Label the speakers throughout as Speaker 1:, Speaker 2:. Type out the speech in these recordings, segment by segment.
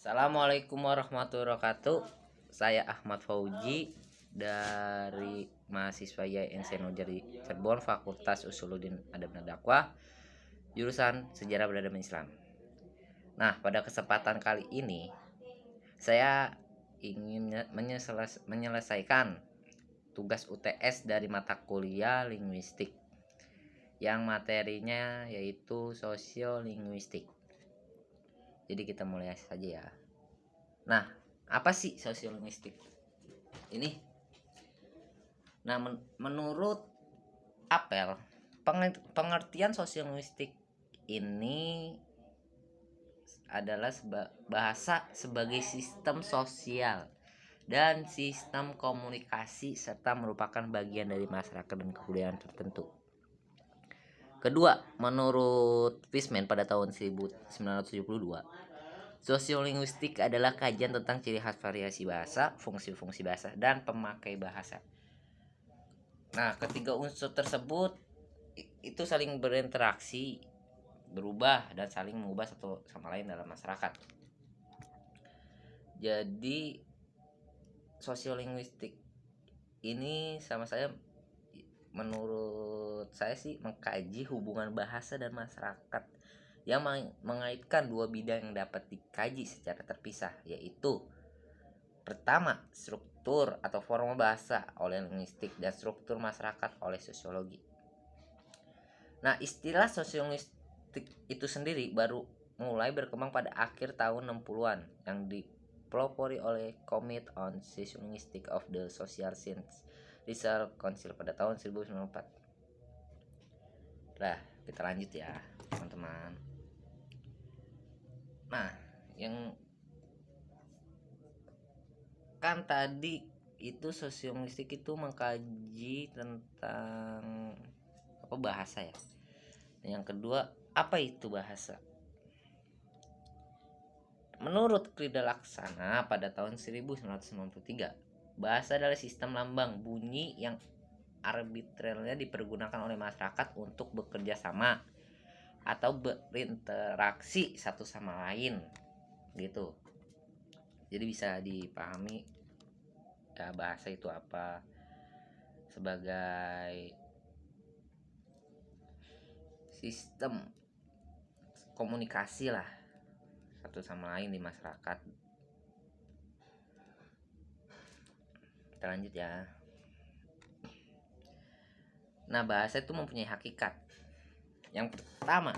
Speaker 1: Assalamualaikum warahmatullahi wabarakatuh. Saya Ahmad Fauji dari mahasiswa YN Senojari Cirebon, Fakultas Usuluddin Adab dan Dakwah, jurusan Sejarah Peradaban Islam. Nah, pada kesempatan kali ini saya ingin menyelesaikan tugas UTS dari mata kuliah linguistik yang materinya yaitu sosiolinguistik. Jadi kita mulai saja ya. Nah, apa sih sosiolinguistik ini? Nah, menurut Apel, pengertian sosiolinguistik ini adalah bahasa sebagai sistem sosial dan sistem komunikasi serta merupakan bagian dari masyarakat dan kebudayaan tertentu. Kedua, menurut Fishman pada tahun 1972, sosiolinguistik adalah kajian tentang ciri khas variasi bahasa, fungsi-fungsi bahasa, dan pemakai bahasa. Nah, ketiga unsur tersebut itu saling berinteraksi, berubah, dan saling mengubah satu sama lain dalam masyarakat. Jadi, sosiolinguistik ini sama saya, menurut saya sih, mengkaji hubungan bahasa dan masyarakat yang mengaitkan dua bidang yang dapat dikaji secara terpisah, yaitu pertama, struktur atau forma bahasa oleh linguistik dan struktur masyarakat oleh sosiologi. Nah, istilah sosiolinguistik itu sendiri baru mulai berkembang pada akhir tahun 60-an yang dipelopori oleh Committee on Sociolinguistics of the Social Sciences Research Council pada tahun 1994. Nah, kita lanjut ya, teman-teman. Nah, yang kan tadi itu sosiolinguistik itu mengkaji tentang apa, bahasa ya. Yang kedua, apa itu bahasa? Menurut Krida Laksana pada tahun 1993, bahasa adalah sistem lambang bunyi yang arbitrarnya dipergunakan oleh masyarakat untuk bekerja sama atau berinteraksi satu sama lain gitu. Jadi bisa dipahami ya, bahasa itu apa sebagai sistem komunikasi lah satu sama lain di masyarakat. Kita lanjut ya. Nah, bahasa itu mempunyai hakikat. Yang pertama,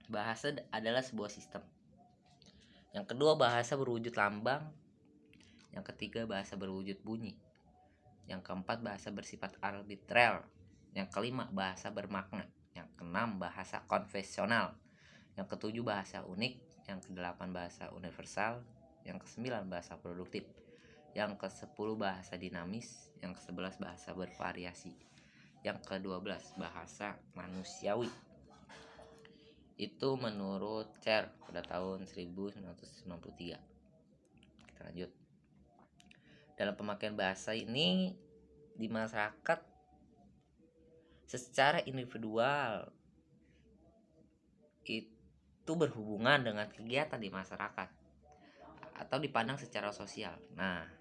Speaker 1: bahasa adalah sebuah sistem. Yang kedua, bahasa berwujud lambang. Yang ketiga, bahasa berwujud bunyi. Yang keempat, bahasa bersifat arbitrer. Yang kelima, bahasa bermakna. Yang keenam, bahasa konvensional. Yang ketujuh, bahasa unik. Yang kedelapan, bahasa universal. Yang kesembilan, bahasa produktif. Yang kesepuluh, bahasa dinamis. Yang kesebelas, bahasa bervariasi. Yang ke-12, bahasa manusiawi. Itu menurut Cher pada tahun 1993. Kita lanjut. Dalam pemakaian bahasa ini di masyarakat secara individual itu berhubungan dengan kegiatan di masyarakat atau dipandang secara sosial. Nah,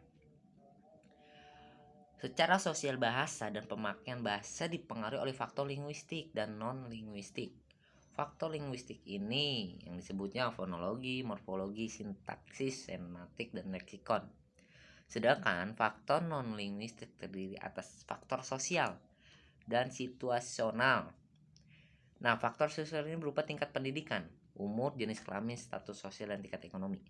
Speaker 1: secara sosial bahasa dan pemakaian bahasa dipengaruhi oleh faktor linguistik dan non-linguistik. Faktor linguistik ini yang disebutnya fonologi, morfologi, sintaksis, semiotik, dan leksikon. Sedangkan faktor non-linguistik terdiri atas faktor sosial dan situasional. Nah, faktor sosial ini berupa tingkat pendidikan, umur, jenis kelamin, status sosial, dan tingkat ekonomi.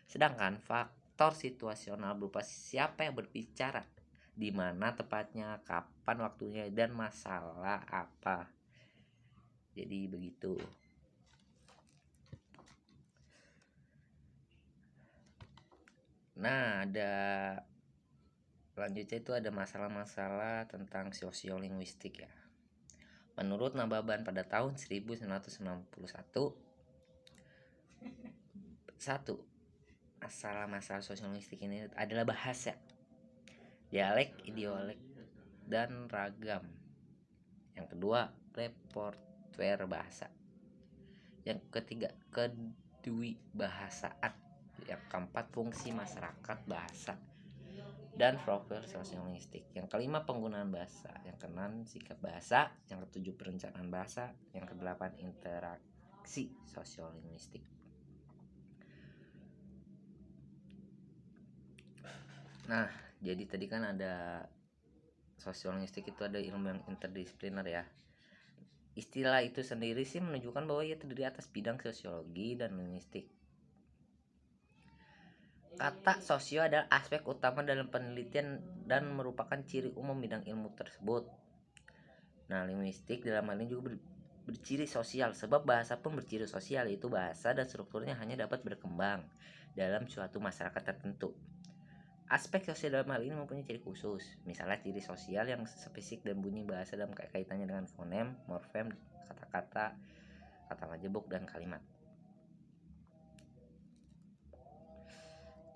Speaker 1: Sedangkan faktor situasional berupa siapa yang berbicara, di mana tepatnya, kapan waktunya, dan masalah apa. Jadi begitu. Nah, ada selanjutnya itu ada masalah-masalah tentang sosiolinguistik ya. Menurut Nababan pada tahun 1991, satu, masalah-masalah sosiolinguistik ini adalah bahasa, dialek, ideolek, dan ragam. Yang kedua, repertoire bahasa. Yang ketiga, kedewibahasaan. Yang keempat, fungsi masyarakat bahasa dan profil sosiolinguistik. Yang kelima, penggunaan bahasa. Yang keenam, sikap bahasa. Yang ketujuh, perencanaan bahasa. Yang kedelapan, interaksi sosiolinguistik. Nah, jadi tadi kan ada sosiolinguistik itu ada ilmu yang interdisipliner ya. Istilah itu sendiri sih menunjukkan bahwa ia terdiri atas bidang sosiologi dan linguistik. Kata sosio adalah aspek utama dalam penelitian dan merupakan ciri umum bidang ilmu tersebut. Nah, linguistik dalam hal ini juga berciri sosial, sebab bahasa pun berciri sosial, yaitu bahasa dan strukturnya hanya dapat berkembang dalam suatu masyarakat tertentu. Aspek sosial dalam hal ini mempunyai ciri khusus, misalnya ciri sosial yang spesifik dan bunyi bahasa dalam kaitannya dengan fonem, morfem, kata-kata, kata majemuk, dan kalimat.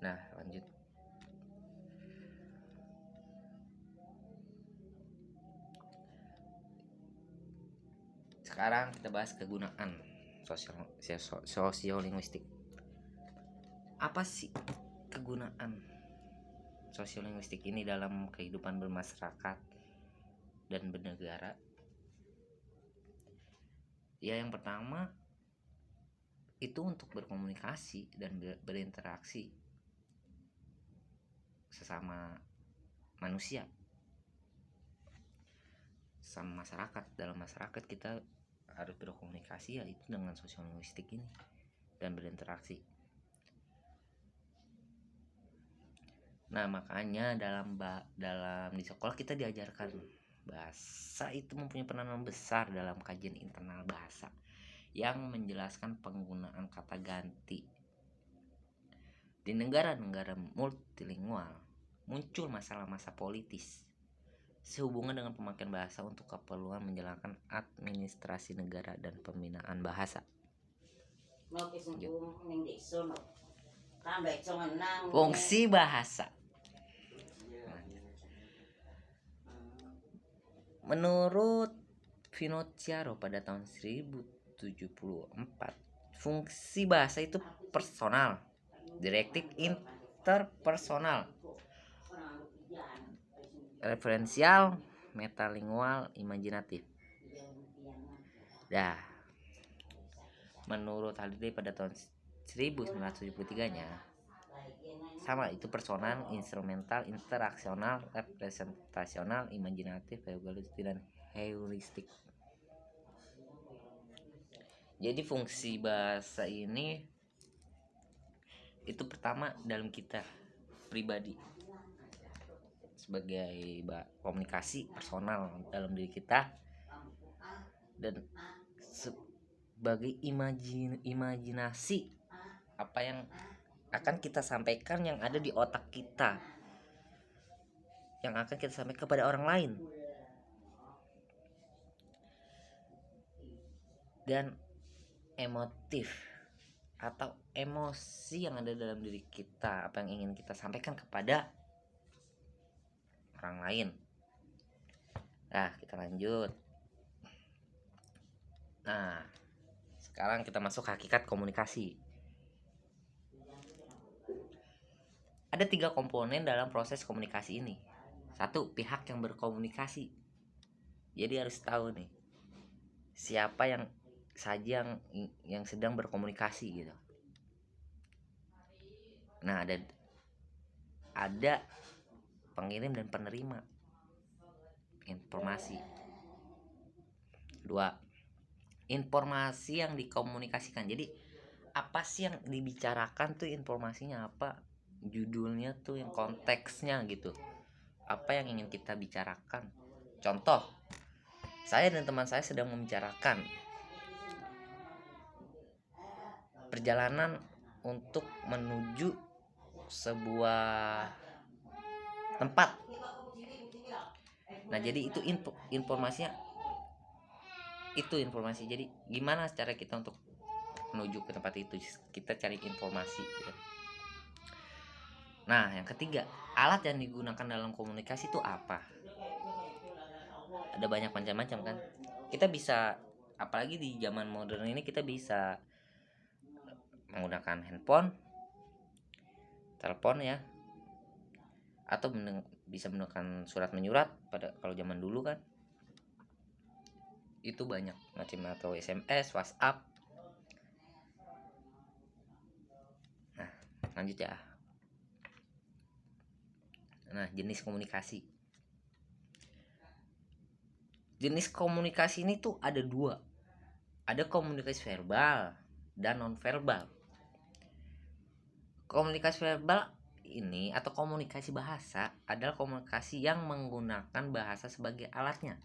Speaker 1: Nah, lanjut. Sekarang kita bahas kegunaan sosiolinguistik. Apa sih kegunaan sosiolinguistik ini dalam kehidupan bermasyarakat dan bernegara? Ya, yang pertama itu untuk berkomunikasi dan berinteraksi sesama manusia, sama masyarakat. Dalam masyarakat kita harus berkomunikasi, yaitu dengan sosiolinguistik ini, dan berinteraksi. Nah, makanya dalam di sekolah kita diajarkan bahasa itu mempunyai peranan besar dalam kajian internal bahasa yang menjelaskan penggunaan kata ganti. Di negara-negara multilingual muncul masalah-masalah politis sehubungan dengan pemakaian bahasa untuk keperluan menjalankan administrasi negara dan pembinaan bahasa. Fungsi bahasa. Menurut Finocchiaro pada tahun 1074, fungsi bahasa itu personal, direktif, interpersonal, referensial, metalingual, imajinatif. Dah. Menurut Halliday pada tahun 1973-nya, sama, itu personal, instrumental, interaksional, representasional, imajinatif, evaluatif, dan heuristik. Jadi fungsi bahasa ini itu pertama dalam kita pribadi sebagai komunikasi personal dalam diri kita, dan sebagai imajinasi apa yang akan kita sampaikan, yang ada di otak kita, yang akan kita sampaikan kepada orang lain. Dan emotif atau emosi yang ada dalam diri kita, apa yang ingin kita sampaikan kepada orang lain. Nah, kita lanjut. Nah, sekarang kita masuk hakikat komunikasi. Ada 3 komponen dalam proses komunikasi ini. 1, pihak yang berkomunikasi. Jadi harus tahu nih siapa yang saja yang sedang berkomunikasi gitu. Nah, ada pengirim dan penerima informasi. 2, informasi yang dikomunikasikan. Jadi apa sih yang dibicarakan tuh, informasinya apa, judulnya tuh, yang konteksnya gitu, apa yang ingin kita bicarakan. Contoh, saya dan teman saya sedang membicarakan perjalanan untuk menuju sebuah tempat. Nah, jadi itu informasinya, itu informasi. Jadi gimana cara kita untuk menuju ke tempat itu, kita cari informasi gitu. Nah, yang ketiga, alat yang digunakan dalam komunikasi itu apa? Ada banyak macam-macam kan. Kita bisa, apalagi di zaman modern ini, kita bisa menggunakan handphone, telepon ya, atau bisa menggunakan surat menyurat pada kalau zaman dulu kan itu banyak macam, atau SMS, WhatsApp. Nah, lanjut ya. Nah, jenis komunikasi. Jenis komunikasi ini tuh ada dua. Ada komunikasi verbal dan non verbal. Komunikasi verbal ini atau komunikasi bahasa adalah komunikasi yang menggunakan bahasa sebagai alatnya.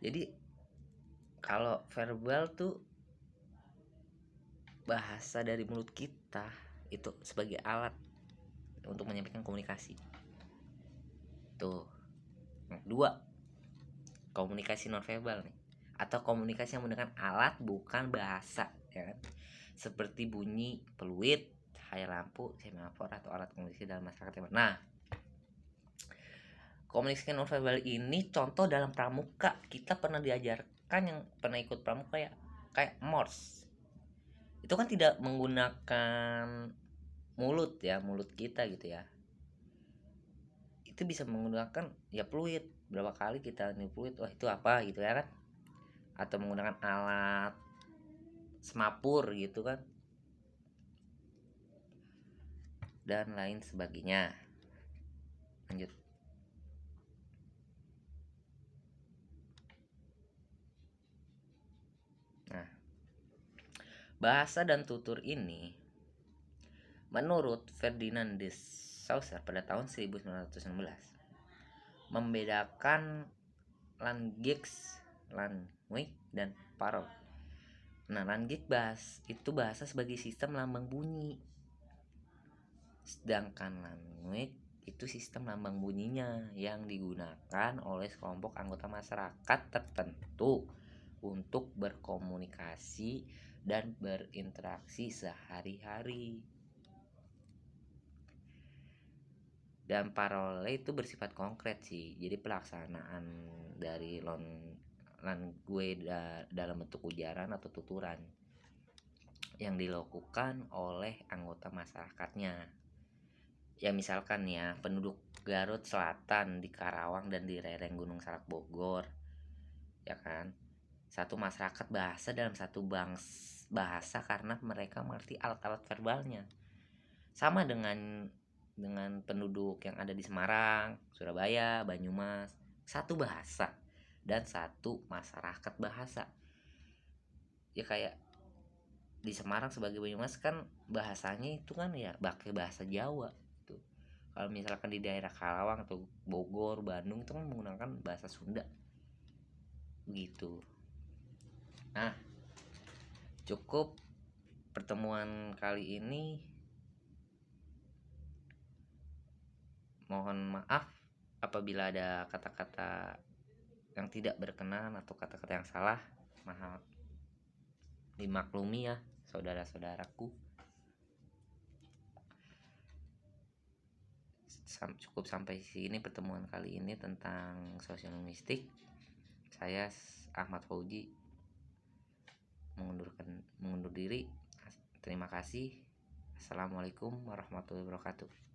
Speaker 1: Jadi kalau verbal tuh bahasa dari mulut kita itu sebagai alat untuk menyampaikan komunikasi. Tuh. Dua, komunikasi non verbal nih, atau komunikasi yang menggunakan alat bukan bahasa, ya kan? Seperti bunyi peluit, cahaya lampu, semafor, atau alat komunikasi dalam masyarakat. Nah, komunikasi non verbal ini contoh dalam pramuka kita pernah diajarkan, yang pernah ikut pramuka ya, kayak Morse. Itu kan tidak menggunakan mulut ya, mulut kita gitu ya. Itu bisa menggunakan ya fluid, berapa kali kita nih fluid, wah itu apa gitu ya kan, atau menggunakan alat semapur gitu kan, dan lain sebagainya. Lanjut. Nah, bahasa dan tutur ini menurut Ferdinand de Saussure pada tahun 1916 membedakan language, language dan parol. Nah, language itu bahasa sebagai sistem lambang bunyi, sedangkan language itu sistem lambang bunyinya yang digunakan oleh sekelompok anggota masyarakat tertentu untuk berkomunikasi dan berinteraksi sehari-hari. Dan parole itu bersifat konkret sih, jadi pelaksanaan dari language dalam bentuk ujaran atau tuturan yang dilakukan oleh anggota masyarakatnya. Ya misalkan ya, penduduk Garut Selatan di Karawang dan di lereng Gunung Salak Bogor, ya kan, satu masyarakat bahasa dalam satu bahasa karena mereka mengerti alat-alat verbalnya. Sama dengan penduduk yang ada di Semarang, Surabaya, Banyumas, satu bahasa dan satu masyarakat bahasa. Ya kayak di Semarang sebagai Banyumas kan bahasanya itu kan ya pakai bahasa Jawa gitu. Kalau misalkan di daerah Karawang atau Bogor, Bandung itu kan menggunakan bahasa Sunda. Begitu. Nah, cukup pertemuan kali ini. Mohon maaf apabila ada kata-kata yang tidak berkenan atau kata-kata yang salah. Maaf, dimaklumi ya saudara-saudaraku. Cukup sampai sini pertemuan kali ini tentang sosial linguistik. Saya Ahmad Fauji mengundur diri. Terima kasih. Assalamualaikum warahmatullahi wabarakatuh.